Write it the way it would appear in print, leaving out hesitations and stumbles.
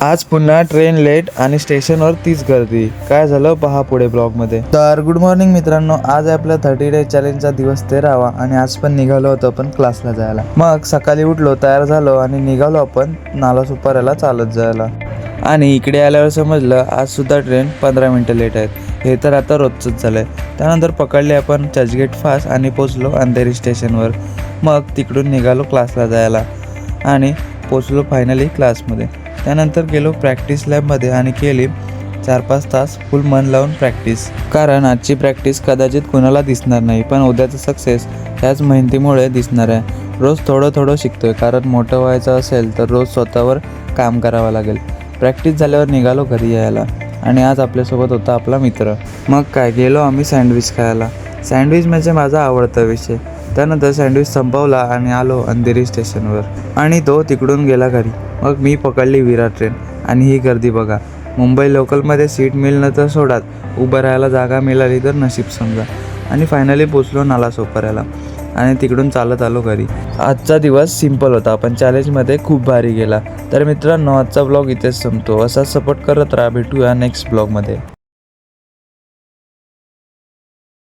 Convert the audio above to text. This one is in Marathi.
आज पुन्हा ट्रेन लेट आणि स्टेशनवर तीच गर्दी. काय झालं पहा पुढे ब्लॉगमध्ये. तर गुड मॉर्निंग मित्रांनो, आज आहे आपला 30 डे चॅलेंजचा दिवस 13वा आणि आज पण निघालो होतो आपण क्लासला जायला. मग सकाळी उठलो, तयार झालो आणि निघालो आपण नालासोपाऱ्याला चालत जायला. आणि इकडे आल्यावर समजलं आज सुद्धा ट्रेन 15 मिनटं लेट आहेत. हे तर आता रोजचंच झालं आहे. त्यानंतर पकडले आपण चर्चगेट फास्ट आणि पोचलो अंधेरी स्टेशनवर. मग तिकडून निघालो क्लासला जायला आणि पोचलो फायनली क्लासमध्ये. त्यानंतर गेलो प्रॅक्टिस लॅबमध्ये आणि केली 4-5 तास फुल मन लावून प्रॅक्टिस. कारण आजची प्रॅक्टिस कदाचित कुणाला दिसणार नाही, पण उद्याचं सक्सेस ह्याच मेहनतीमुळे दिसणार आहे. रोज थोडं थोडं शिकतोय, कारण मोठं व्हायचं असेल तर रोज स्वतःवर काम करावं लागेल. प्रॅक्टिस झाल्यावर निघालो घरी यायला आणि आज आपल्यासोबत होता आपला मित्र. मग काय, गेलो आम्ही सँडविच खायला. सँडविच म्हणजे माझा आवडता विषय. त्यानंतर सँडविच संपवला आणि आलो अंधेरी स्टेशनवर आणि तो तिकडून गेला घरी. मग मी पकडली विरार ट्रेन आणि ही गर्दी बघा. मुंबई लोकलमध्ये सीट मिळणं तर सोडात, उभं राहायला जागा मिळाली तर नशीब समजा. आणि फायनली पोचलो नालासोपाऱ्याला आणि तिकडून चालत आलो घरी. आजचा दिवस सिंपल होता, पण चॅलेंजमध्ये खूप भारी गेला. तर मित्रांनो, आजचा ब्लॉग इथेच संपतो. असाच सपोर्ट करत राहा. भेटूया नेक्स्ट ब्लॉगमध्ये.